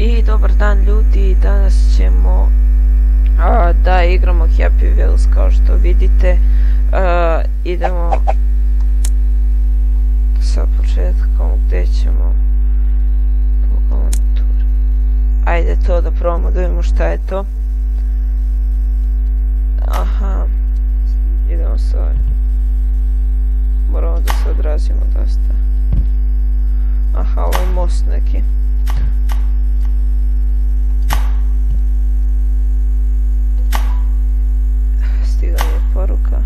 I dobar dan ljudi, danas ćemo da igramo Happy Wheels kao što vidite. Idemo sa početkom gdje ćemo po konturi. Ajde to da probamo da vidimo šta je to. Aha, idemo sa ovim. Moramo da se odrazimo dosta. Aha, ovo je most neki. Stigla mi je poruka.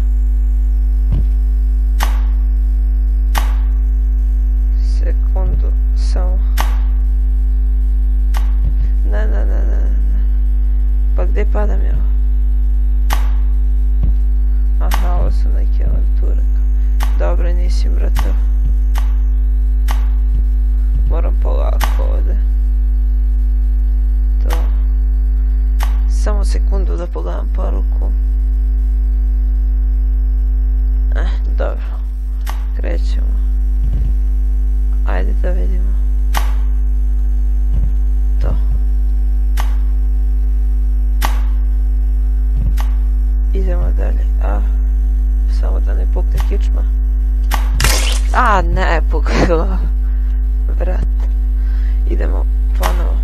Sekundu, samo. Ne. Pa gdje padam ja? Aha, ovo su neke avanture. Dobro, nisi mrtav. Moram polako ovdje. To. Samo sekundu da pogledam poruku. Dobro. Krećemo. Ajde da vidimo. To. Idemo dalje. Samo da ne pukne kičma. Ne pukla. Vrat. Idemo ponovo.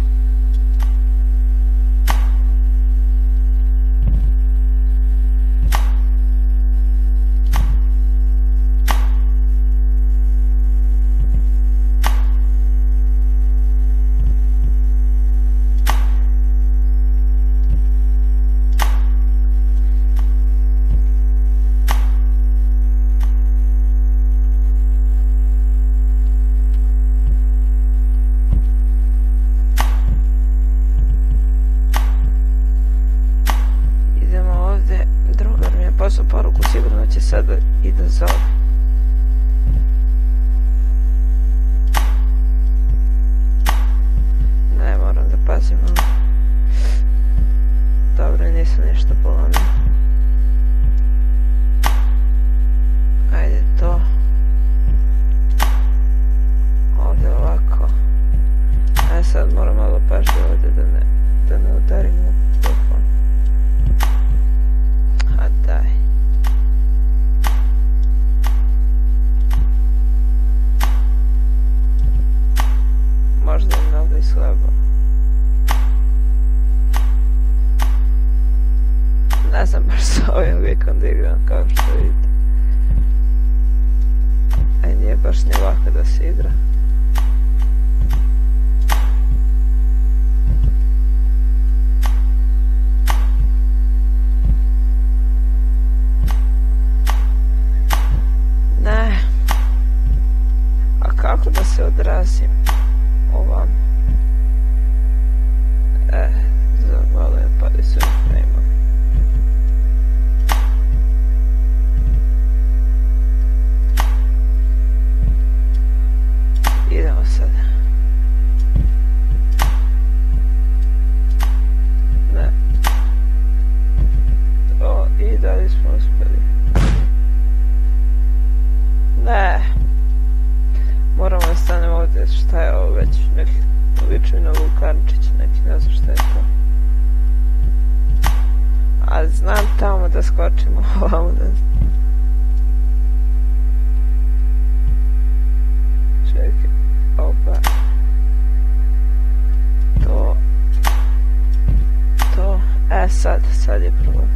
Poslao poruku, sigurno će sada i da zove. Ne, moram da pazim. Dobro, nisam ništa polomio. Ajde to. Ovdje ovako. Sad moram malo pažnje ovdje da ne udarim u telefon. Daj. Možda je mnogo i slabo. Ne znam baš sa ovim vikom da igram kao što vidite. Nije baš ni lako da se igra. Kako da se odrazim ovam? Zahvaljujem, pa da se ne imam. Idemo sad. Ne. I dalje smo uspjeli. Ne. Moramo da stanemo ovdje, šta je ovo već, neki liči na vulkančić, neki, ne znam šta je to. Ali znam tamo da skočimo ovamo, ne znam. Čekaj, opa. To, sad je problem.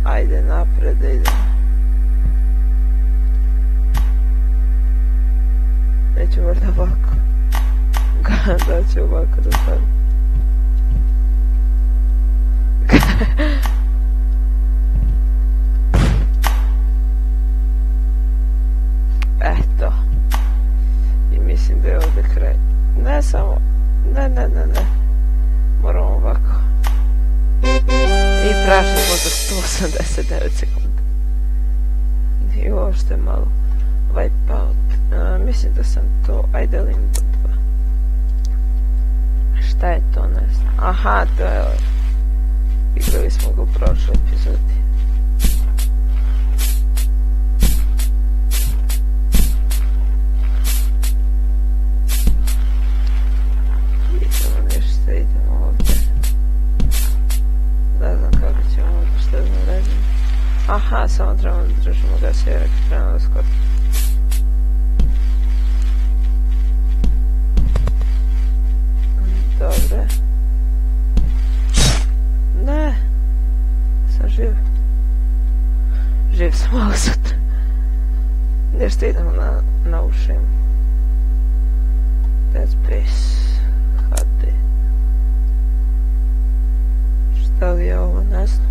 Ajde napred, idemo. Neću vrda ovako. Da ću ovako da stavim. Eto. I mislim da je ovdje kraj. Ne samo. Ne. Moramo ovako. I prašli smo za 189 sekundi. Nije uopšte malo. Wipeout. Mislim da sam to. Ajde limbo 2. Šta je to, ne znam. Aha, to je ovo. Igrali smo ga u prošloj epizodi. Aha, samo trebamo da držimo gas jer trebamo da skoči. Dobre. Ne. Sam živ. Živ sam malo sutra. Nešto idemo na ušem. Dead Space HD. Šta li je ovo, ne znam.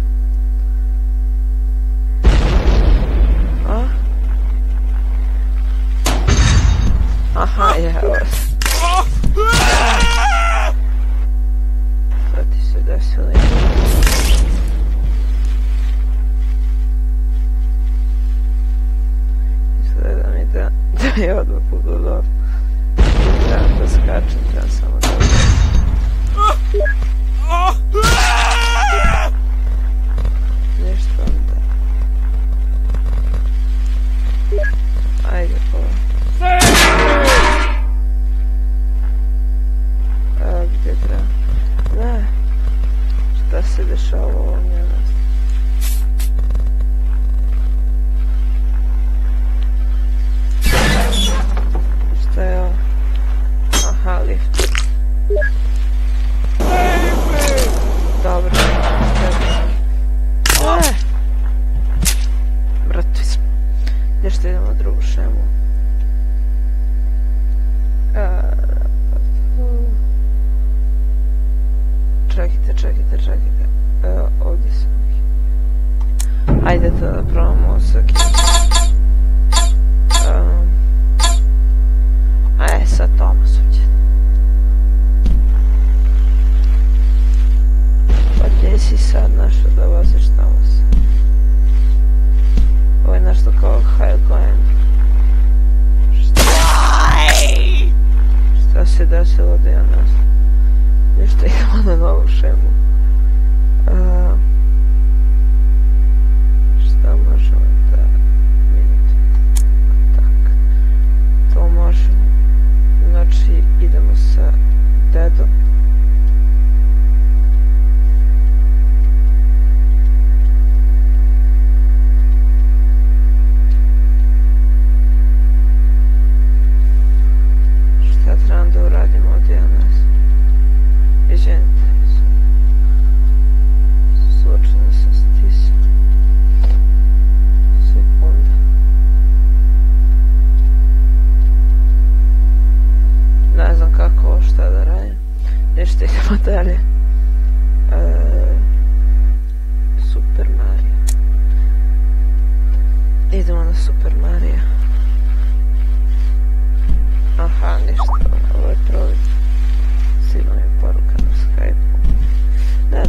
A? Aha, evo. Šta ti se desilo? Izgleda mi da je odmah pogledao. Trebam da skačem, trebam samo da nešto onda. Ajde, gdje treba? Ne. Šta se dešava u ovom mjestu? Šta je ovo? Aha, lift. Dobro. Mrtvi smo. Nešto idemo u drugu šemu. Čekajte. Evo, ovdje sam. Ajde to da probamo osaki. Sad Tomasom će. Pa gdje si sad našao da voziš Tomasa? Ovo je nešto kao Highland. Šta se desilo da ja ne znam? Nešto idemo na novu šemu. Šta možemo da vidite? Tak. To možemo. Znači idemo sa Deadom. Šta trebam da uradimo od danas? Izvinite. Suočena sam s tisom. Sekunda. Ne znam kako ovo šta da radim. Nešto idemo dalje. Super Mario. Idemo na Super Mario. Aha, ništa. Ovo je provid. Sigurno je poruka na Skype-u. Ne.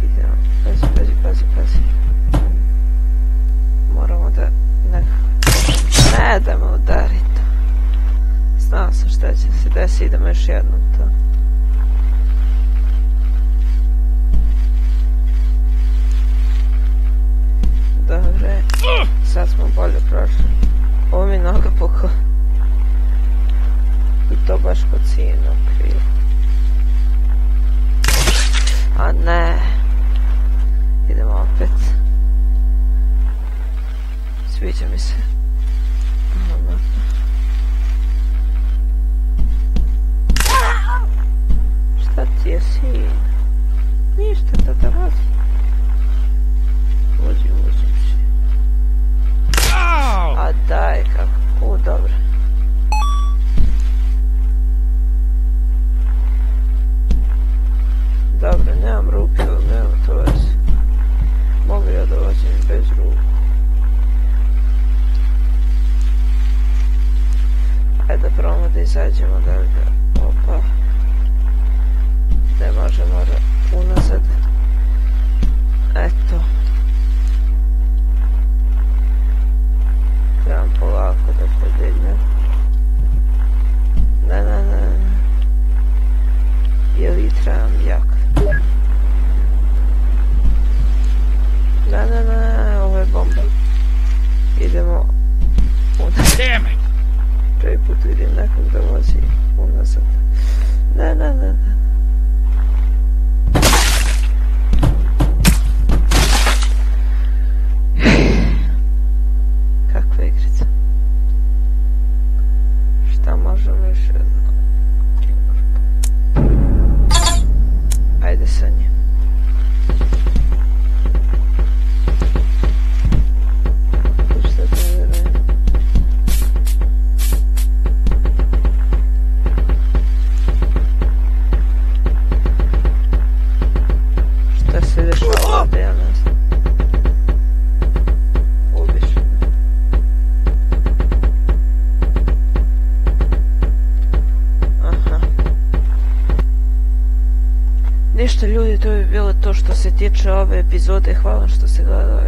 Idemo. Pazi. Moramo da ne da me udari to. Znao sam šta će se desiti, idemo još jednom to. Dobre, sad smo bolje prošli. Ovo mi noga pukla. I to baš kod sina krivo. A ne. Idemo opet. Sviđa mi se. Šta ti je sin? Ništa to da razi. Vozim se. A daj kako. Dobro. Dobro, nemam ruke, nemam to veze. Mogu ja da vozim bez ruku. Ajde da probamo da izađemo da ga. Opa. Ne možemo unazad. Eto. Trebam polako da podignem. Ne. Ili trebam jak. Ne, ovo je bomba. Idemo unazad. Prvi put vidim nekog da vozi unazad. Ne. Ništa ljudi, to bi bilo to što se tiče ove epizode. Hvala što ste gledali.